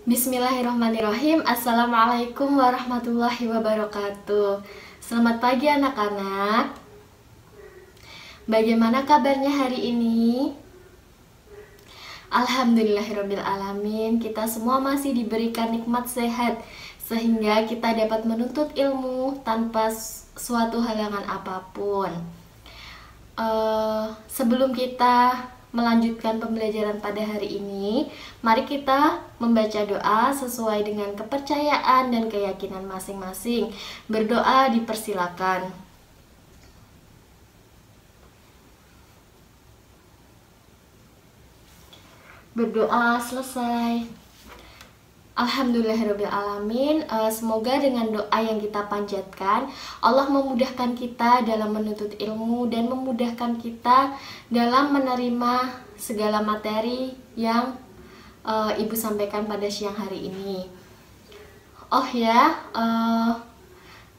Bismillahirrahmanirrahim. Assalamualaikum warahmatullahi wabarakatuh. Selamat pagi anak-anak. Bagaimana kabarnya hari ini? Alhamdulillahirrabbilalamin. Kita semua masih diberikan nikmat sehat sehingga kita dapat menuntut ilmu tanpa suatu halangan apapun. Sebelum kita melanjutkan pembelajaran pada hari ini, mari kita membaca doa sesuai dengan kepercayaan dan keyakinan masing-masing. Berdoa dipersilakan. Berdoa selesai. Alhamdulillahirrabbilalamin. Semoga dengan doa yang kita panjatkan, Allah memudahkan kita dalam menuntut ilmu dan memudahkan kita dalam menerima segala materi yang Ibu sampaikan pada siang hari ini. Oh ya,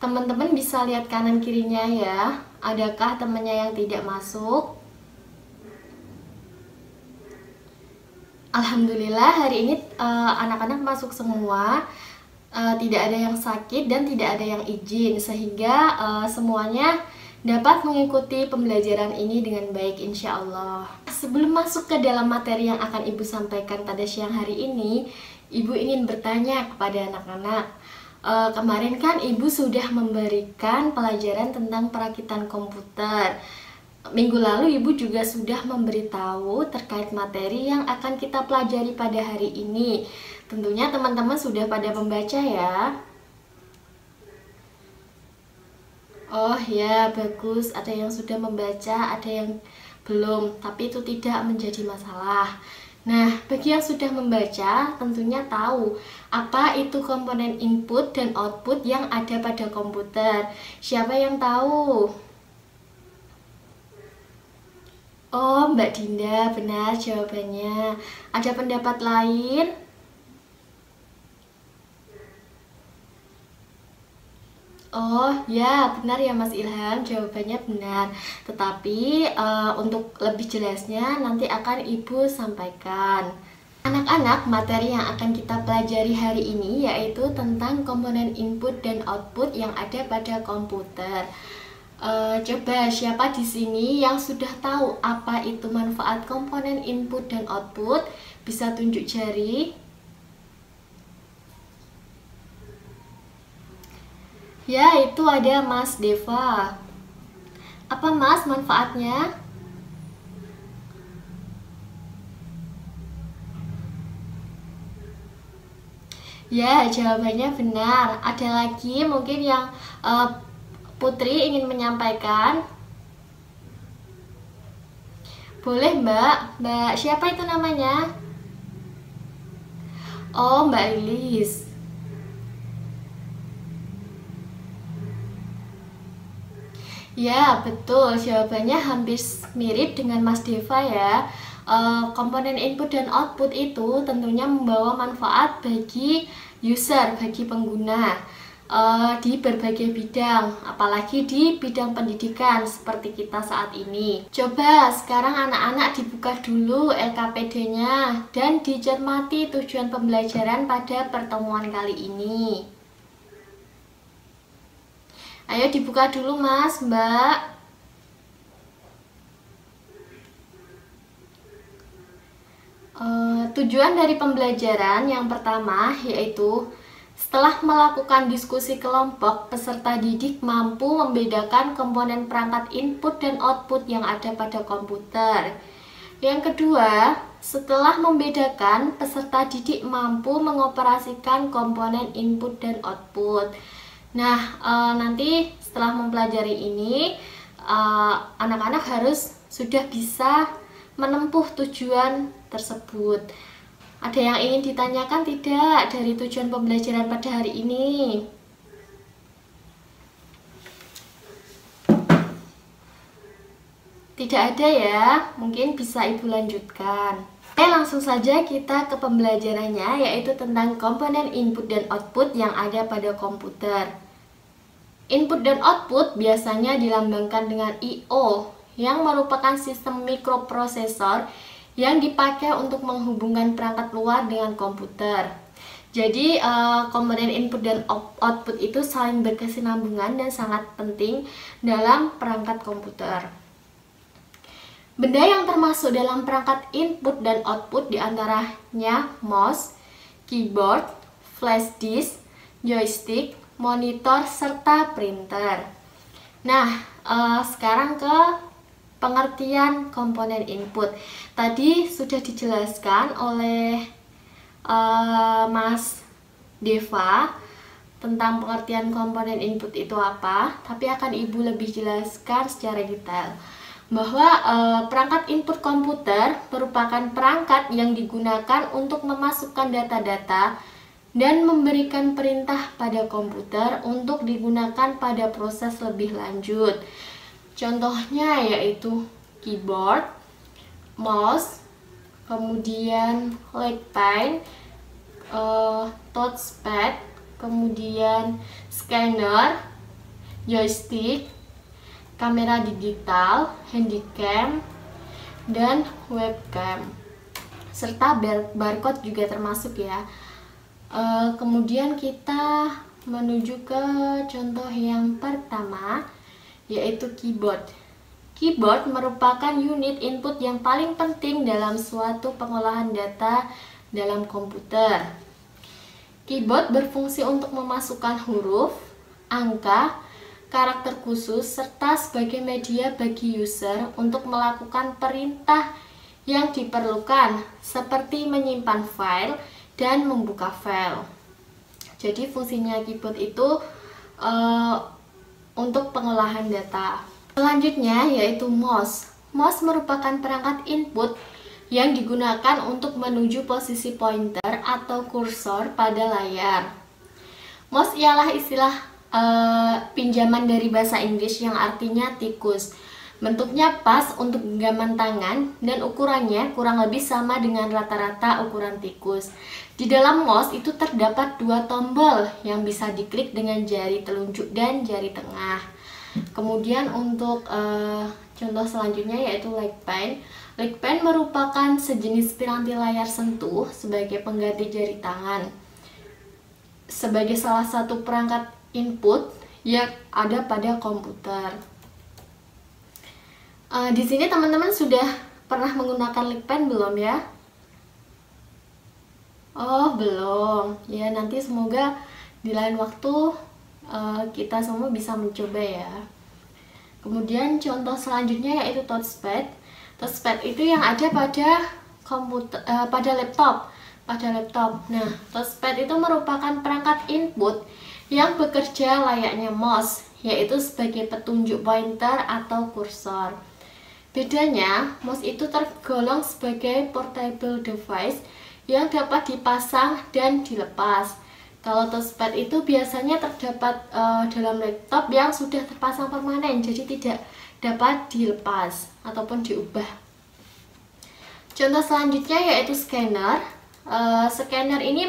teman-teman bisa lihat kanan kirinya ya. Adakah temannya yang tidak masuk? Alhamdulillah hari ini anak-anak masuk semua, tidak ada yang sakit dan tidak ada yang izin, sehingga semuanya dapat mengikuti pembelajaran ini dengan baik insya Allah. Sebelum masuk ke dalam materi yang akan Ibu sampaikan pada siang hari ini, Ibu ingin bertanya kepada anak-anak. Kemarin kan Ibu sudah memberikan pelajaran tentang perakitan komputer. Minggu lalu Ibu juga sudah memberitahu terkait materi yang akan kita pelajari pada hari ini. Tentunya teman-teman sudah pada membaca ya. Oh ya, bagus. Ada yang sudah membaca, ada yang belum, tapi itu tidak menjadi masalah. Nah, bagi yang sudah membaca tentunya tahu apa itu komponen input dan output yang ada pada komputer. Siapa yang tahu? Oh, Mbak Dinda, benar jawabannya. Ada pendapat lain? Oh ya, benar ya Mas Ilham, jawabannya benar. Tetapi untuk lebih jelasnya nanti akan Ibu sampaikan. Anak-anak, materi yang akan kita pelajari hari ini yaitu tentang komponen input dan output yang ada pada komputer. Coba siapa di sini yang sudah tahu apa itu manfaat komponen input dan output? Bisa tunjuk jari. Ya, itu ada Mas Deva. Apa Mas manfaatnya? Ya, jawabannya benar. Ada lagi mungkin yang Putri ingin menyampaikan. Boleh Mbak. Mbak siapa itu namanya? Oh, Mbak Lilis. Ya, betul. Jawabannya hampir mirip dengan Mas Deva ya. Komponen input dan output itu tentunya membawa manfaat bagi user, bagi pengguna. Di berbagai bidang, apalagi di bidang pendidikan seperti kita saat ini. Coba sekarang anak-anak dibuka dulu LKPD-nya dan dicermati tujuan pembelajaran pada pertemuan kali ini. Ayo dibuka dulu Mas, Mbak. Tujuan dari pembelajaran yang pertama yaitu setelah melakukan diskusi kelompok, peserta didik mampu membedakan komponen perangkat input dan output yang ada pada komputer. Yang kedua, setelah membedakan, peserta didik mampu mengoperasikan komponen input dan output. Nah, nanti setelah mempelajari ini, anak-anak harus sudah bisa menempuh tujuan tersebut. Ada yang ingin ditanyakan tidak dari tujuan pembelajaran pada hari ini? Tidak ada ya, mungkin bisa Ibu lanjutkan. Langsung saja kita ke pembelajarannya, yaitu tentang komponen input dan output yang ada pada komputer. Input dan output biasanya dilambangkan dengan I/O, yang merupakan sistem mikroprosesor yang dipakai untuk menghubungkan perangkat luar dengan komputer. Jadi komponen input dan output itu saling berkesinambungan dan sangat penting dalam perangkat komputer. Benda yang termasuk dalam perangkat input dan output diantaranya mouse, keyboard, flash disk, joystick, monitor, serta printer. Nah, sekarang ke pengertian komponen input. Tadi sudah dijelaskan oleh Mas Deva tentang pengertian komponen input itu apa, tapi akan Ibu lebih jelaskan secara detail bahwa perangkat input komputer merupakan perangkat yang digunakan untuk memasukkan data-data dan memberikan perintah pada komputer untuk digunakan pada proses lebih lanjut. Contohnya yaitu keyboard, mouse, kemudian pen, touchpad, kemudian scanner, joystick, kamera digital, handycam, dan webcam, serta barcode juga termasuk ya. Kemudian kita menuju ke contoh yang pertama, yaitu keyboard. Keyboard merupakan unit input yang paling penting dalam suatu pengolahan data dalam komputer. Keyboard berfungsi untuk memasukkan huruf, angka, karakter khusus, serta sebagai media bagi user untuk melakukan perintah yang diperlukan, seperti menyimpan file dan membuka file. Jadi fungsinya keyboard itu untuk pengolahan data. Selanjutnya yaitu mouse. Mouse merupakan perangkat input yang digunakan untuk menuju posisi pointer atau kursor pada layar. Mouse ialah istilah pinjaman dari bahasa Inggris yang artinya tikus. Bentuknya pas untuk genggaman tangan dan ukurannya kurang lebih sama dengan rata-rata ukuran tikus. Di dalam mouse itu terdapat dua tombol yang bisa diklik dengan jari telunjuk dan jari tengah. Kemudian untuk contoh selanjutnya yaitu pen. Pen merupakan sejenis piranti layar sentuh sebagai pengganti jari tangan, sebagai salah satu perangkat input yang ada pada komputer. Di sini teman-teman sudah pernah menggunakan pen belum ya? Oh belum ya, nanti semoga di lain waktu kita semua bisa mencoba ya. Kemudian contoh selanjutnya yaitu touchpad. Touchpad itu yang ada pada komputer, pada laptop. Nah, touchpad itu merupakan perangkat input yang bekerja layaknya mouse, yaitu sebagai petunjuk pointer atau kursor. Bedanya, mouse itu tergolong sebagai portable device yang dapat dipasang dan dilepas. Kalau touchpad itu biasanya terdapat dalam laptop yang sudah terpasang permanen, jadi tidak dapat dilepas ataupun diubah. Contoh selanjutnya yaitu scanner. Scanner ini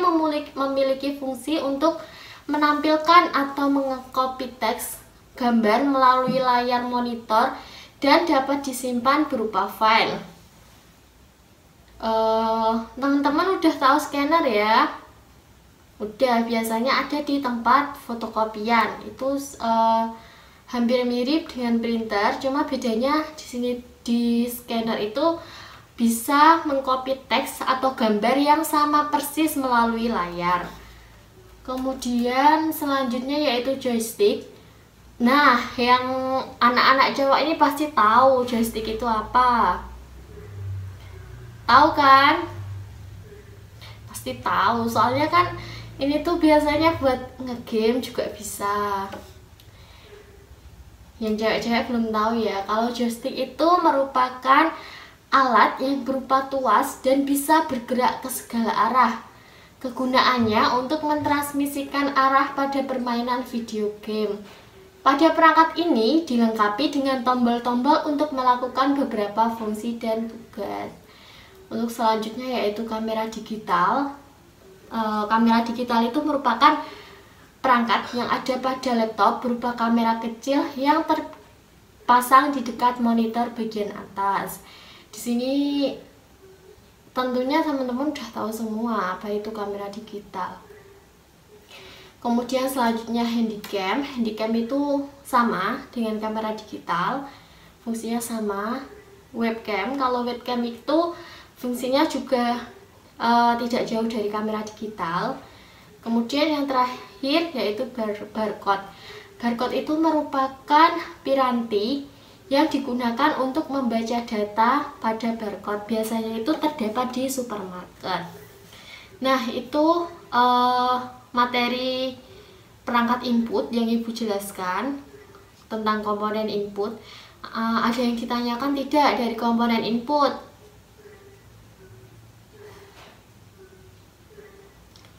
memiliki fungsi untuk menampilkan atau mengcopy teks, gambar melalui layar monitor dan dapat disimpan berupa file. Teman-teman udah tahu scanner ya? Udah, biasanya ada di tempat fotokopian. Itu hampir mirip dengan printer, cuma bedanya di sini di scanner itu bisa mengcopy teks atau gambar yang sama persis melalui layar. Kemudian selanjutnya yaitu joystick. Nah, yang anak-anak Jawa ini pasti tahu joystick itu apa. Tahu kan? Pasti tahu, soalnya kan ini tuh biasanya buat ngegame juga bisa. Yang cewek-cewek belum tahu ya, kalau joystick itu merupakan alat yang berupa tuas dan bisa bergerak ke segala arah. Kegunaannya untuk mentransmisikan arah pada permainan video game. Pada perangkat ini dilengkapi dengan tombol-tombol untuk melakukan beberapa fungsi dan tugas. Untuk selanjutnya yaitu kamera digital. Kamera digital itu merupakan perangkat yang ada pada laptop berupa kamera kecil yang terpasang di dekat monitor bagian atas. Di sini tentunya teman-teman udah tahu semua apa itu kamera digital. Kemudian selanjutnya handycam. Handycam itu sama dengan kamera digital, fungsinya sama. Webcam, kalau webcam itu fungsinya juga tidak jauh dari kamera digital. Kemudian yang terakhir yaitu barcode. Barcode itu merupakan piranti yang digunakan untuk membaca data pada barcode. Biasanya itu terdapat di supermarket. Nah, itu materi perangkat input yang Ibu jelaskan tentang komponen input. Ada yang ditanyakan tidak dari komponen input?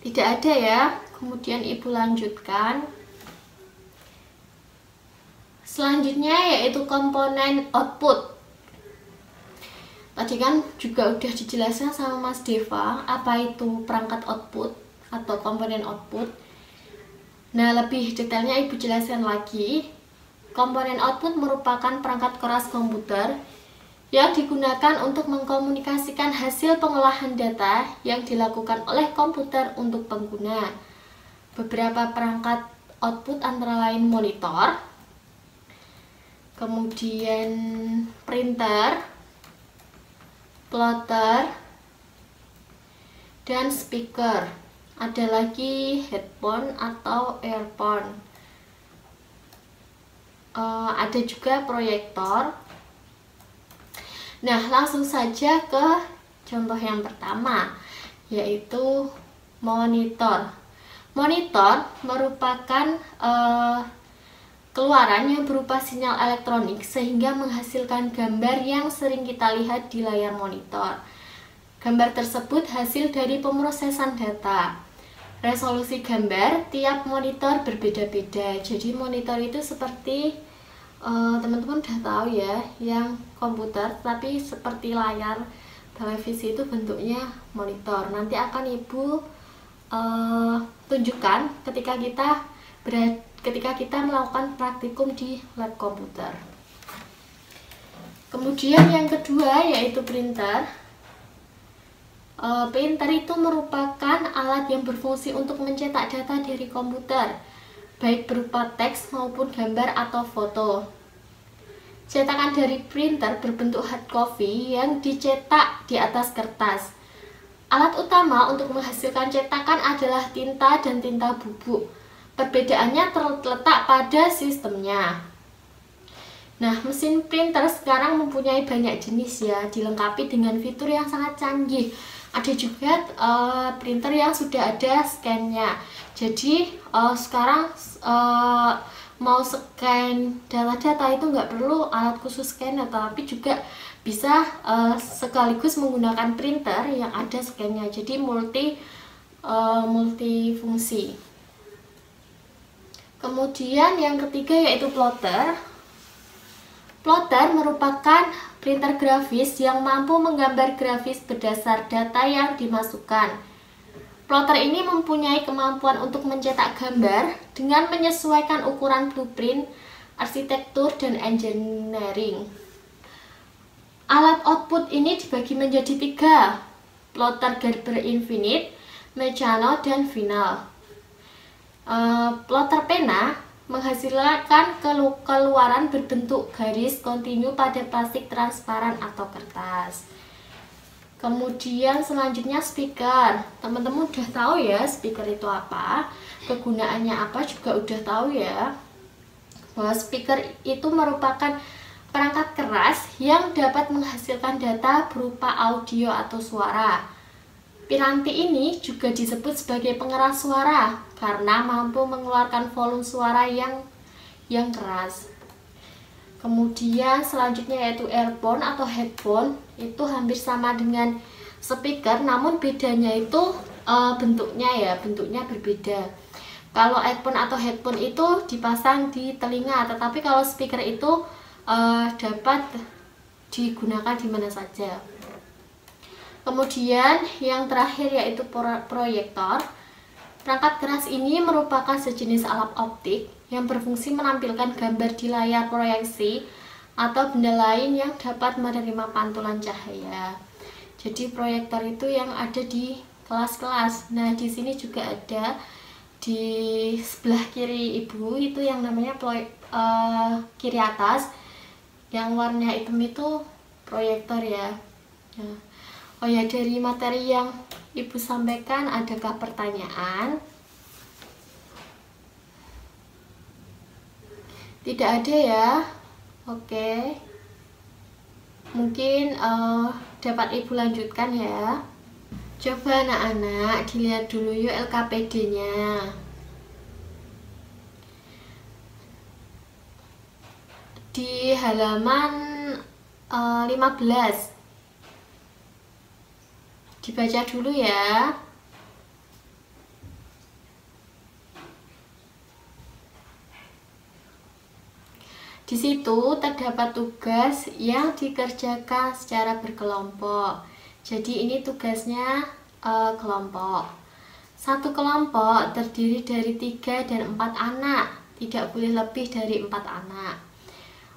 Tidak ada ya. Kemudian Ibu lanjutkan. Selanjutnya yaitu komponen output. Tadi kan juga udah dijelaskan sama Mas Deva apa itu perangkat output atau komponen output. Nah, lebih detailnya Ibu jelaskan lagi. Komponen output merupakan perangkat keras komputer yang digunakan untuk mengkomunikasikan hasil pengolahan data yang dilakukan oleh komputer untuk pengguna. Beberapa perangkat output antara lain monitor, kemudian printer, plotter, dan speaker. Ada lagi headphone atau earphone. Ada juga proyektor. Nah, langsung saja ke contoh yang pertama, yaitu monitor. Monitor merupakan keluaran yang berupa sinyal elektronik sehingga menghasilkan gambar yang sering kita lihat di layar monitor. Gambar tersebut hasil dari pemrosesan data. Resolusi gambar tiap monitor berbeda-beda. Jadi monitor itu seperti teman-teman udah tahu ya, yang komputer tapi seperti layar televisi itu bentuknya monitor. Nanti akan Ibu tunjukkan ketika kita melakukan praktikum di lab komputer. Kemudian yang kedua yaitu printer. Printer itu merupakan alat yang berfungsi untuk mencetak data dari komputer, baik berupa teks maupun gambar atau foto. Cetakan dari printer berbentuk hard copy yang dicetak di atas kertas. Alat utama untuk menghasilkan cetakan adalah tinta dan tinta bubuk. Perbedaannya terletak pada sistemnya. Nah, mesin printer sekarang mempunyai banyak jenis ya, dilengkapi dengan fitur yang sangat canggih. Ada juga printer yang sudah ada scan-nya. Jadi sekarang mau scan data-data itu nggak perlu alat khusus scanner, tapi juga bisa sekaligus menggunakan printer yang ada scan-nya. Jadi multifungsi. Kemudian yang ketiga yaitu plotter. Plotter merupakan printer grafis yang mampu menggambar grafis berdasar data yang dimasukkan. Plotter ini mempunyai kemampuan untuk mencetak gambar dengan menyesuaikan ukuran blueprint, arsitektur, dan engineering. Alat output ini dibagi menjadi 3, plotter Gerber Infinite, Meccano, dan Final. Plotter pena menghasilkan keluaran berbentuk garis kontinu pada plastik transparan atau kertas. Kemudian selanjutnya speaker. Teman-teman udah tahu ya speaker itu apa, kegunaannya apa juga udah tahu ya. Bahwa speaker itu merupakan perangkat keras yang dapat menghasilkan data berupa audio atau suara. Piranti ini juga disebut sebagai pengeras suara karena mampu mengeluarkan volume suara yang keras. Kemudian selanjutnya yaitu earphone atau headphone. Itu hampir sama dengan speaker, namun bedanya itu bentuknya berbeda. Kalau earphone atau headphone itu dipasang di telinga, tetapi kalau speaker itu dapat digunakan di mana saja. Kemudian yang terakhir yaitu proyektor. Perangkat keras ini merupakan sejenis alat optik yang berfungsi menampilkan gambar di layar proyeksi atau benda lain yang dapat menerima pantulan cahaya. Jadi proyektor itu yang ada di kelas-kelas. Nah, di sini juga ada di sebelah kiri ibu itu yang namanya kiri atas, yang warna hitam itu proyektor ya. Nah, oh ya, dari materi yang ibu sampaikan adakah pertanyaan? Tidak ada ya. Oke, mungkin dapat ibu lanjutkan ya. Coba anak-anak dilihat dulu yuk LKPD-nya. Di halaman 15. Dibaca dulu ya. Di situ terdapat tugas yang dikerjakan secara berkelompok. Jadi ini tugasnya kelompok. Satu kelompok terdiri dari 3 dan 4 anak. Tidak boleh lebih dari 4 anak.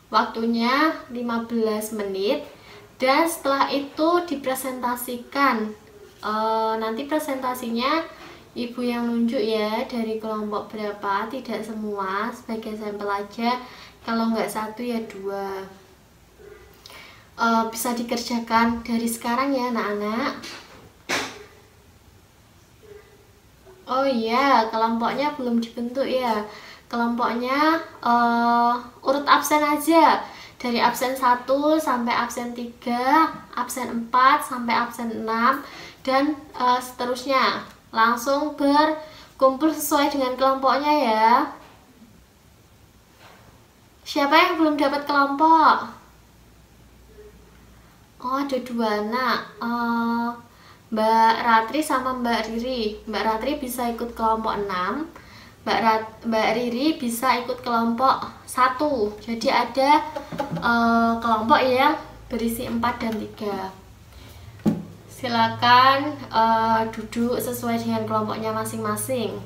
Waktunya 15 menit. Dan setelah itu dipresentasikan. Nanti presentasinya ibu yang nunjuk ya, dari kelompok berapa, tidak semua, sebagai sampel aja. Kalau nggak 1 ya 2. Bisa dikerjakan dari sekarang ya anak-anak. Oh iya, kelompoknya belum dibentuk ya. Kelompoknya urut absen aja. Dari absen 1 sampai absen 3, absen 4 sampai absen 6, dan seterusnya. Langsung berkumpul sesuai dengan kelompoknya ya. Siapa yang belum dapat kelompok? Oh, ada 2 anak, Mbak Ratri sama Mbak Riri. Mbak Ratri bisa ikut kelompok 6, Mbak Riri bisa ikut kelompok 1. Jadi ada kelompok yang berisi 4 dan 3. Silakan duduk sesuai dengan kelompoknya masing-masing.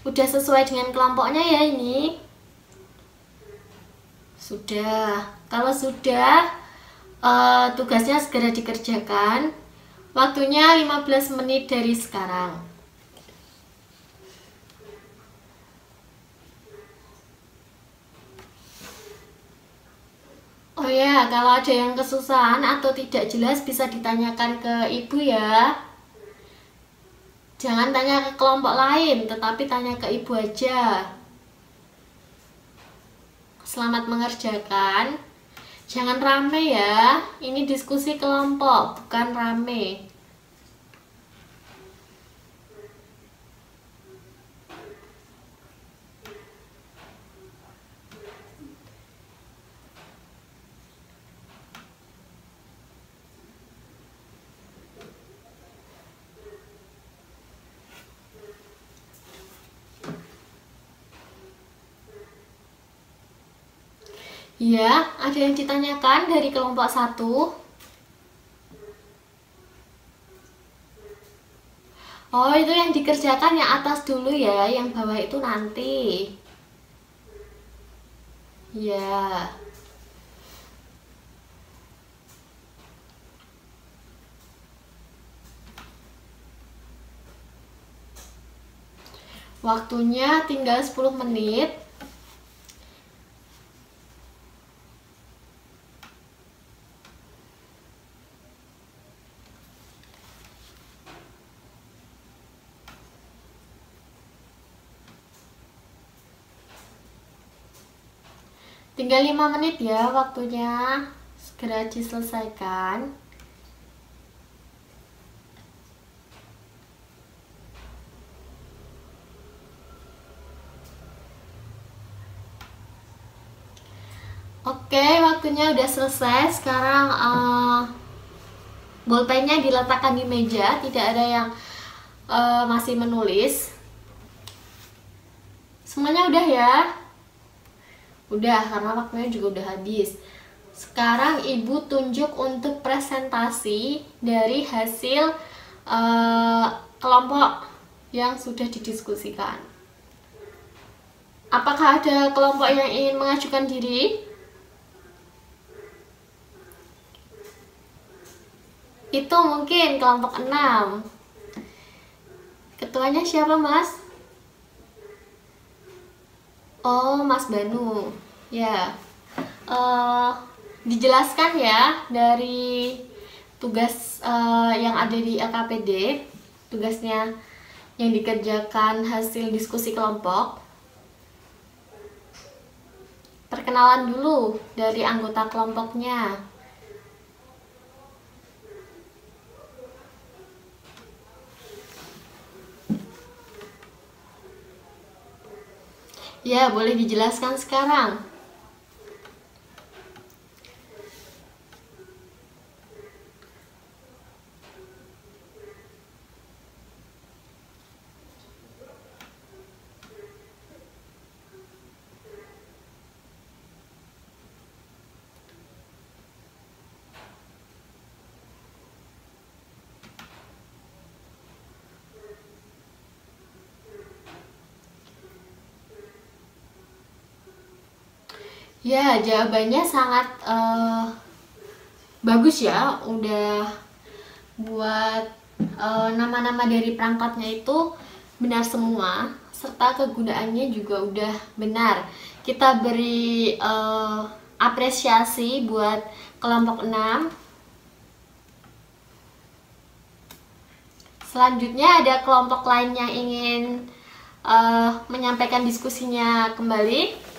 Udah sesuai dengan kelompoknya ya ini? Sudah. Kalau sudah, tugasnya segera dikerjakan. Waktunya 15 menit dari sekarang. Oh ya, kalau ada yang kesusahan atau tidak jelas bisa ditanyakan ke ibu ya. Jangan tanya ke kelompok lain, tetapi tanya ke ibu aja. Selamat mengerjakan. Jangan rame ya. Ini diskusi kelompok, bukan rame. Iya, ada yang ditanyakan dari kelompok 1? Oh, itu yang dikerjakan yang atas dulu ya, yang bawah itu nanti. Ya. Waktunya tinggal 10 menit. Tinggal 5 menit ya waktunya. Segera diselesaikan. Oke, waktunya udah selesai. Sekarang bolpennya diletakkan di meja. Tidak ada yang masih menulis. Semuanya udah ya? Udah, karena waktunya juga udah habis. Sekarang ibu tunjuk untuk presentasi dari hasil kelompok yang sudah didiskusikan. Apakah ada kelompok yang ingin mengajukan diri? Itu mungkin kelompok 6. Ketuanya siapa, Mas? Oh, Mas Banu. Ya. Eh, Dijelaskan ya dari tugas yang ada di LKPD, tugasnya yang dikerjakan hasil diskusi kelompok. Perkenalan dulu dari anggota kelompoknya. Ya, boleh dijelaskan sekarang. Ya, jawabannya sangat bagus ya. Udah buat nama-nama dari perangkatnya itu benar semua, serta kegunaannya juga udah benar. Kita beri apresiasi buat kelompok 6. Selanjutnya ada kelompok lain yang ingin menyampaikan diskusinya kembali.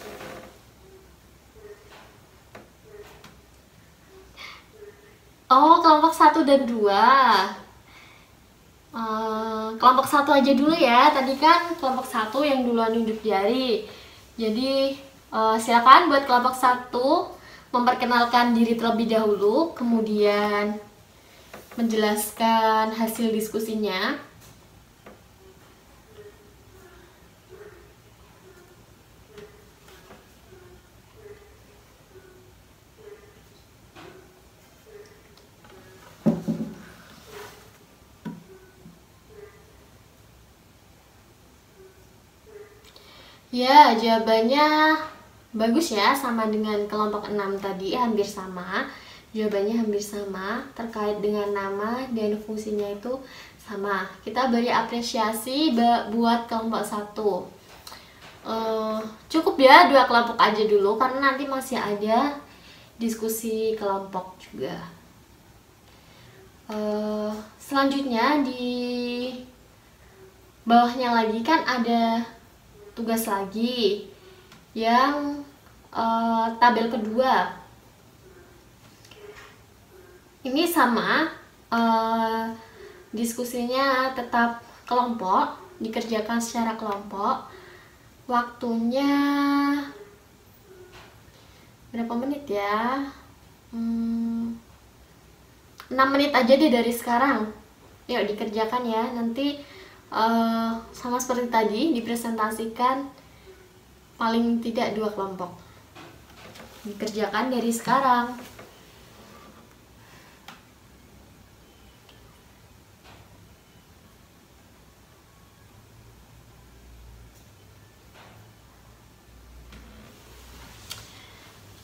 Oh, kelompok 1 dan 2. Kelompok 1 aja dulu ya. Tadi kan kelompok 1 yang duluan nunjuk jari. Jadi silakan buat kelompok 1 memperkenalkan diri terlebih dahulu, kemudian menjelaskan hasil diskusinya. Ya, jawabannya bagus ya, sama dengan kelompok 6 tadi, hampir sama. Jawabannya hampir sama, terkait dengan nama dan fungsinya itu sama. Kita beri apresiasi buat kelompok 1. Cukup ya 2 kelompok aja dulu, karena nanti masih ada diskusi kelompok juga. Selanjutnya di bawahnya lagi kan ada tugas lagi yang tabel kedua. Ini sama, diskusinya tetap kelompok, dikerjakan secara kelompok. Waktunya berapa menit ya? 6 menit aja deh dari sekarang. Yuk dikerjakan ya. Nanti sama seperti tadi, dipresentasikan paling tidak 2 kelompok. Dikerjakan dari sekarang.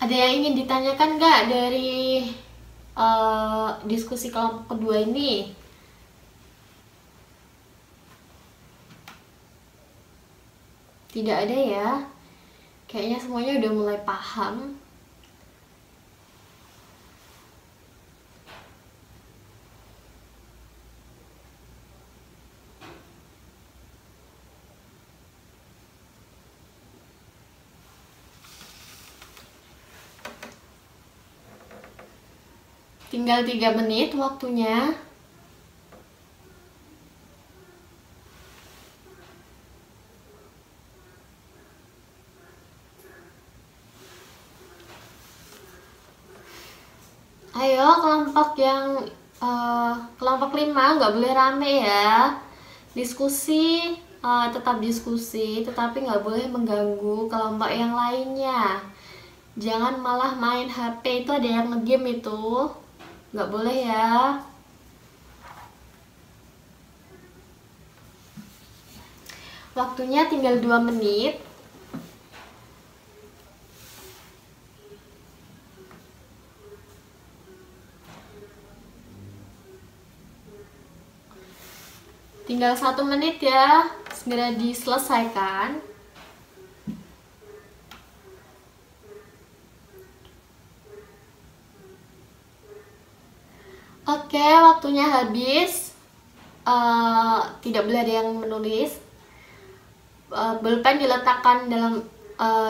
Ada yang ingin ditanyakan nggak dari diskusi kelompok kedua ini? Tidak ada ya. Kayaknya semuanya udah mulai paham. Tinggal 3 menit waktunya. Ayo kelompok 5 nggak boleh rame ya. Diskusi tetap diskusi, tetapi nggak boleh mengganggu kelompok yang lainnya. Jangan malah main HP, itu ada yang nge-game itu. Nggak boleh ya. Waktunya tinggal 2 menit. Tinggal 1 menit ya, segera diselesaikan. Oke, waktunya habis. Tidak boleh ada yang menulis. Bolpen diletakkan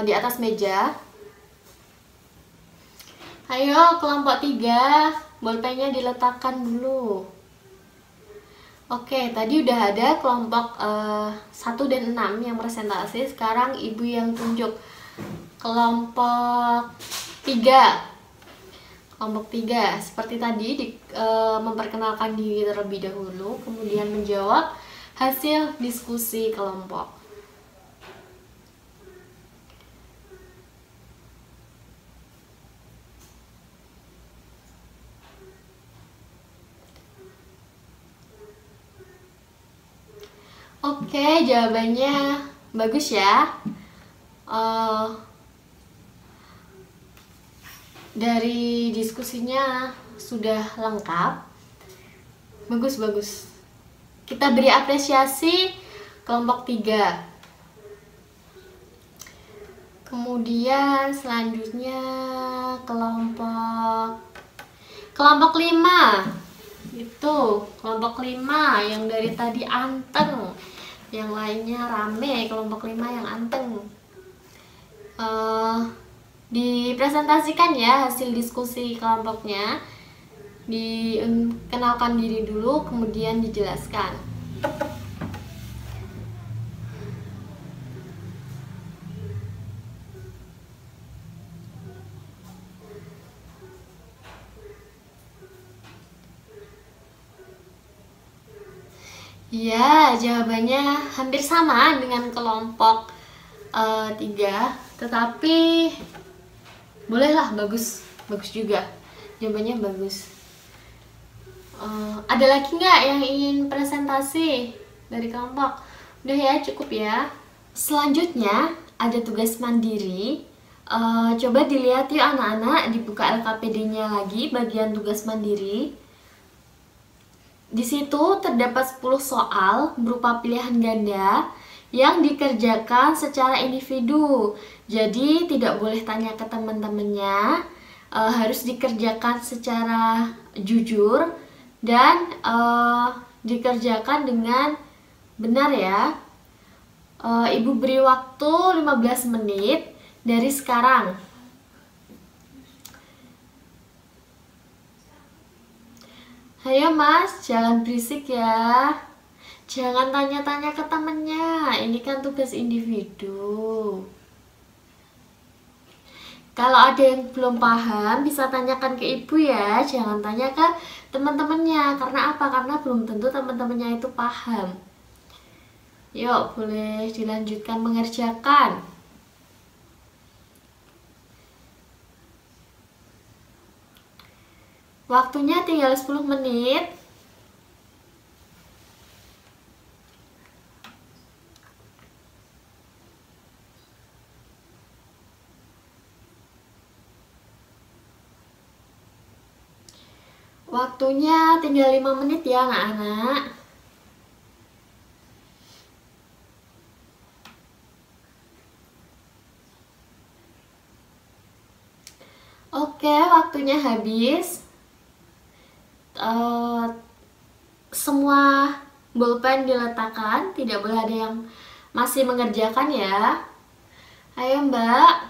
di atas meja. Ayo kelompok 3, bolpennya diletakkan dulu. Oke, tadi udah ada kelompok 1 dan 6 yang presentasi. Sekarang ibu yang tunjuk kelompok 3. Kelompok 3 seperti tadi memperkenalkan diri terlebih dahulu, kemudian menjawab hasil diskusi kelompok. Oke, jawabannya bagus ya. Dari diskusinya sudah lengkap. Bagus. Kita beri apresiasi kelompok 3. Kemudian selanjutnya kelompok 5. Itu kelompok 5 yang dari tadi anteng. Yang lainnya rame, kelompok 5 yang anteng. Dipresentasikan ya hasil diskusi kelompoknya, dikenalkan diri dulu, kemudian dijelaskan. Ya, jawabannya hampir sama dengan kelompok 3, tetapi bolehlah bagus juga, jawabannya bagus. Ada lagi nggak yang ingin presentasi dari kelompok? Udah ya, cukup ya. Selanjutnya ada tugas mandiri. Coba dilihat yuk anak-anak, dibuka LKPD-nya lagi bagian tugas mandiri. Di situ terdapat 10 soal berupa pilihan ganda yang dikerjakan secara individu. Jadi tidak boleh tanya ke teman-temannya, harus dikerjakan secara jujur dan dikerjakan dengan benar ya. Ibu beri waktu 15 menit dari sekarang. Ayo mas, jangan berisik ya. Jangan tanya-tanya ke temennya, ini kan tugas individu. Kalau ada yang belum paham, bisa tanyakan ke ibu ya. Jangan tanya ke teman-temannya. Karena apa? Karena belum tentu teman-temannya itu paham. Yuk, boleh dilanjutkan mengerjakan. Waktunya tinggal 10 menit. Waktunya tinggal 5 menit ya anak-anak. Oke, waktunya habis. Semua bolpen diletakkan, tidak boleh ada yang masih mengerjakan ya. Ayo mbak,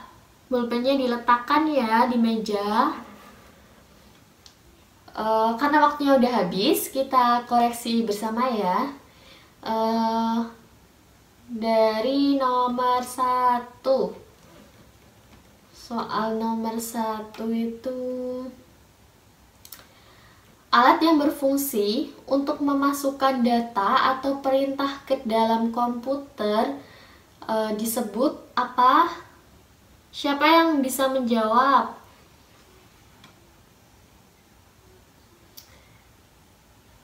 bolpennya diletakkan ya di meja. Karena waktunya udah habis, kita koreksi bersama ya. Dari nomor 1, soal nomor 1 itu alat yang berfungsi untuk memasukkan data atau perintah ke dalam komputer disebut apa? Siapa yang bisa menjawab?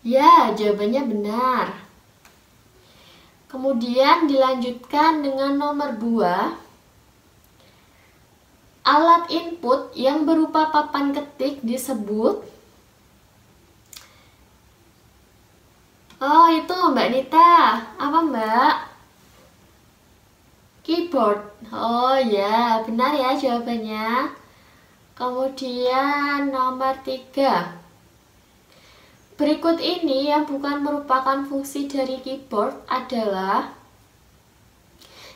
Ya, jawabannya benar. Kemudian dilanjutkan dengan nomor 2. Alat input yang berupa papan ketik disebut Oh, itu Mbak Nita. Apa Mbak? Keyboard. Oh ya, benar ya jawabannya. Kemudian nomor 3. Berikut ini yang bukan merupakan fungsi dari keyboard adalah,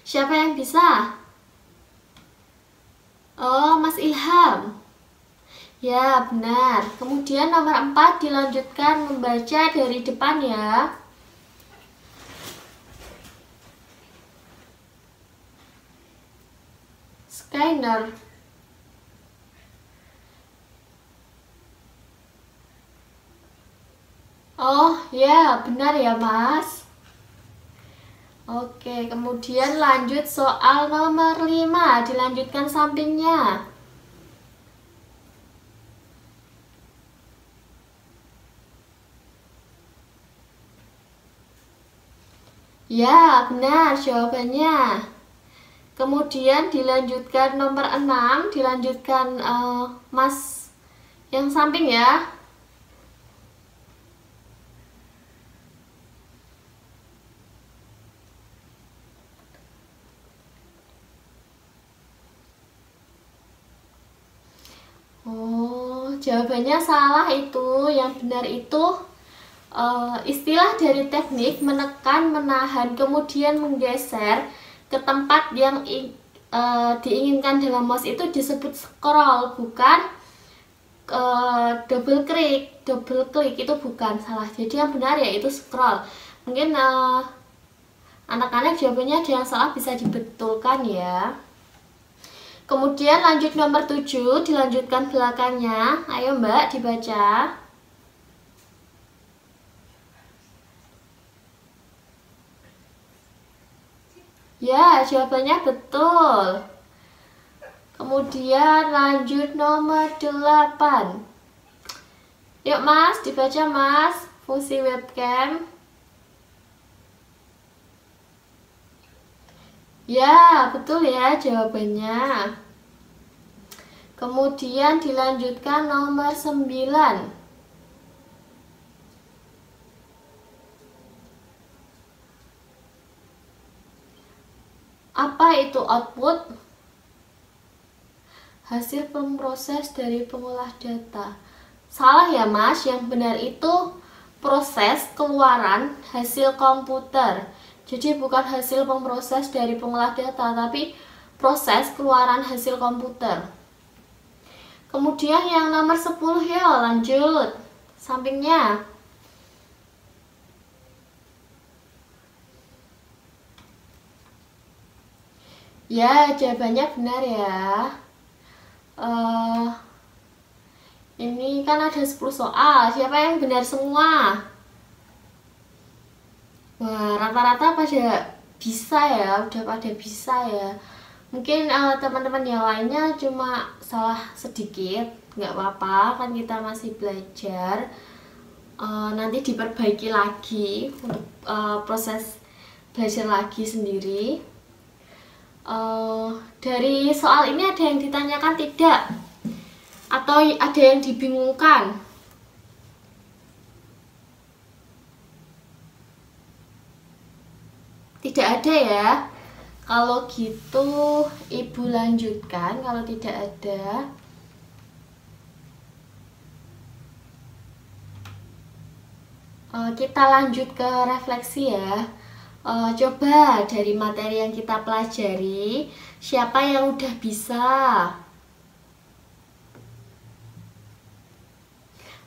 siapa yang bisa? Oh, Mas Ilham. Ya, benar. Kemudian nomor 4 dilanjutkan membaca dari depan ya. Scanner. Oh, ya, benar ya, Mas. Oke, kemudian lanjut soal nomor 5, dilanjutkan sampingnya. Ya, benar jawabannya. Kemudian dilanjutkan nomor 6, dilanjutkan Mas yang samping ya. Oh, jawabannya salah itu. Yang benar itu istilah dari teknik menekan, menahan, kemudian menggeser ke tempat yang diinginkan dalam mouse itu disebut scroll, bukan double klik itu bukan, salah. Jadi yang benar ya itu scroll. Mungkin anak-anak jawabannya ada yang salah, bisa dibetulkan ya. Kemudian lanjut nomor 7, dilanjutkan belakangnya. Ayo Mbak dibaca. Ya, jawabannya betul. Kemudian lanjut nomor 8. Yuk Mas, dibaca Mas, fungsi webcam. Ya, betul ya jawabannya. Kemudian dilanjutkan nomor 9. Apa itu output? Hasil pemroses dari pengolah data. Salah ya Mas, yang benar itu proses keluaran hasil komputer. Jadi bukan hasil pemroses dari pengolah data, tapi proses keluaran hasil komputer. Kemudian yang nomor 10 ya, lanjut sampingnya. Ya, jawabannya benar ya. Ini kan ada 10 soal. Siapa yang benar semua? Wah, rata-rata pada bisa ya, udah pada bisa ya. Mungkin teman-teman yang lainnya cuma salah sedikit, nggak apa-apa, kan kita masih belajar. Nanti diperbaiki lagi untuk proses belajar lagi sendiri. Dari soal ini ada yang ditanyakan tidak? Atau ada yang dibingungkan? Tidak ada ya? Kalau gitu Ibu lanjutkan, kalau tidak ada. Kita lanjut ke refleksi ya. Coba dari materi yang kita pelajari, siapa yang udah bisa?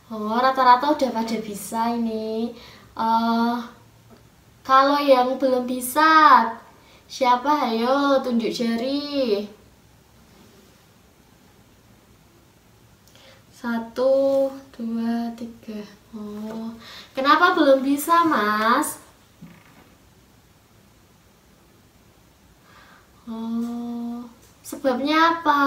Oh, rata-rata udah pada bisa ini. Kalau yang belum bisa, siapa? Ayo tunjuk jari. 1, 2, 3. Oh, kenapa belum bisa, Mas? Oh, sebabnya apa?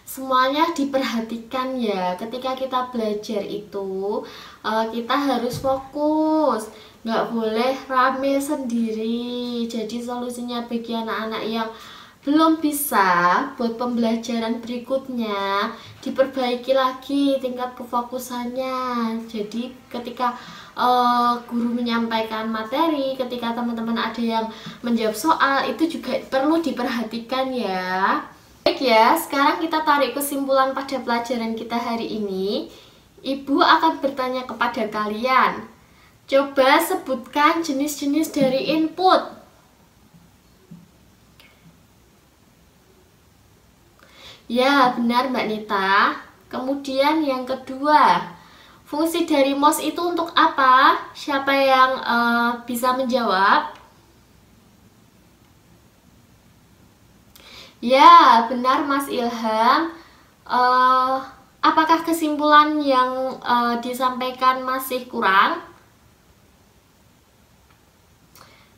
Semuanya diperhatikan ya. Ketika kita belajar itu, kita harus fokus. Nggak boleh rame sendiri. Jadi solusinya bagi anak-anak yang belum bisa, buat pembelajaran berikutnya diperbaiki lagi tingkat kefokusannya. Jadi ketika guru menyampaikan materi, ketika teman-teman ada yang menjawab soal, itu juga perlu diperhatikan ya. Baik ya, sekarang kita tarik kesimpulan pada pelajaran kita hari ini. Ibu akan bertanya kepada kalian, coba sebutkan jenis-jenis dari input. Ya, benar Mbak Nita. Kemudian yang kedua, fungsi dari mouse itu untuk apa? Siapa yang bisa menjawab? Ya, benar Mas Ilham. Apakah kesimpulan yang disampaikan masih kurang?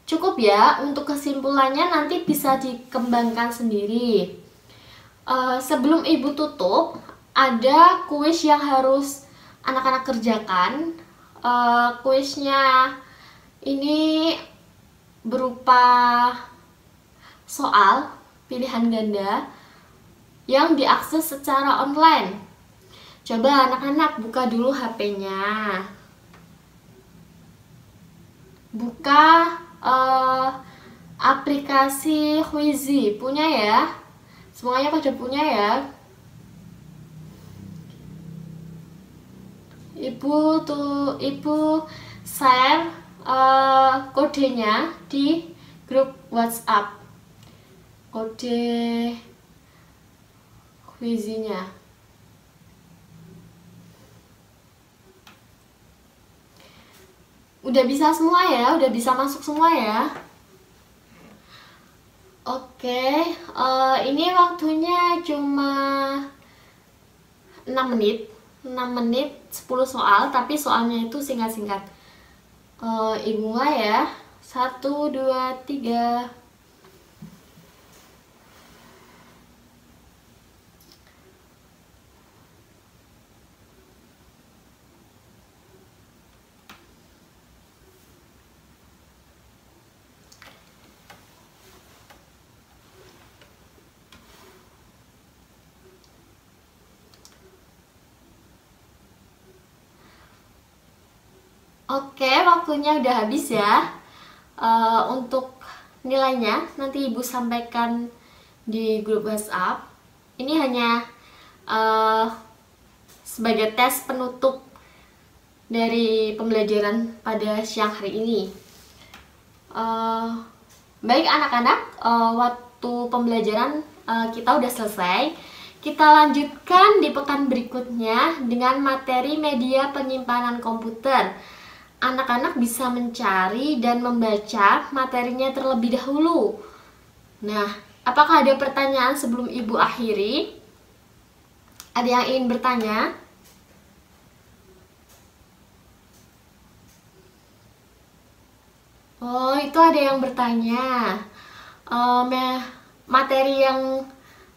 Cukup ya, untuk kesimpulannya nanti bisa dikembangkan sendiri. Sebelum Ibu tutup, ada kuis yang harus anak-anak kerjakan. Kuisnya ini berupa soal pilihan ganda yang diakses secara online. Coba anak-anak buka dulu HP-nya. Buka aplikasi Quizy, punya ya? Semuanya pada punya ya? Ibu share kodenya di grup WhatsApp. Kode Quizy-nya. Udah bisa semua ya, udah bisa masuk semua ya. Oke, ini waktunya cuma 6 menit 10 soal, tapi soalnya itu singkat-singkat. Ibu mulai ya. 1, 2, 3. Oke, waktunya udah habis ya. Untuk nilainya nanti Ibu sampaikan di grup WhatsApp. Ini hanya sebagai tes penutup dari pembelajaran pada siang hari ini. Baik anak-anak, waktu pembelajaran kita udah selesai. Kita lanjutkan di pekan berikutnya dengan materi media penyimpanan komputer. Anak-anak bisa mencari dan membaca materinya terlebih dahulu. Nah, apakah ada pertanyaan sebelum Ibu akhiri? Ada yang ingin bertanya? Oh, itu ada yang bertanya. Materi yang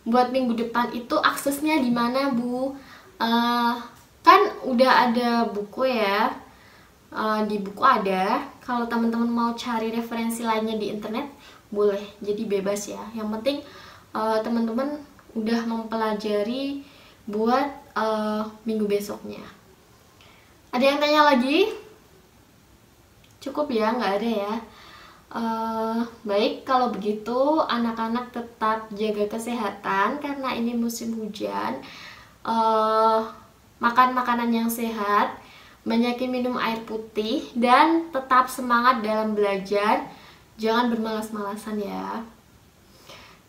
buat minggu depan itu aksesnya di mana, Bu? Kan udah ada buku ya. Di buku ada. Kalau teman-teman mau cari referensi lainnya di internet, boleh. Jadi bebas ya. Yang penting teman-teman udah mempelajari buat minggu besoknya. Ada yang tanya lagi? Cukup ya, nggak ada ya. Baik, kalau begitu anak-anak tetap jaga kesehatan karena ini musim hujan. Makan makanan yang sehat, banyakin minum air putih, dan tetap semangat dalam belajar. Jangan bermalas-malasan ya.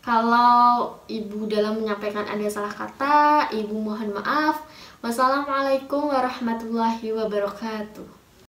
Kalau Ibu dalam menyampaikan ada salah kata, Ibu mohon maaf. Wassalamualaikum warahmatullahi wabarakatuh.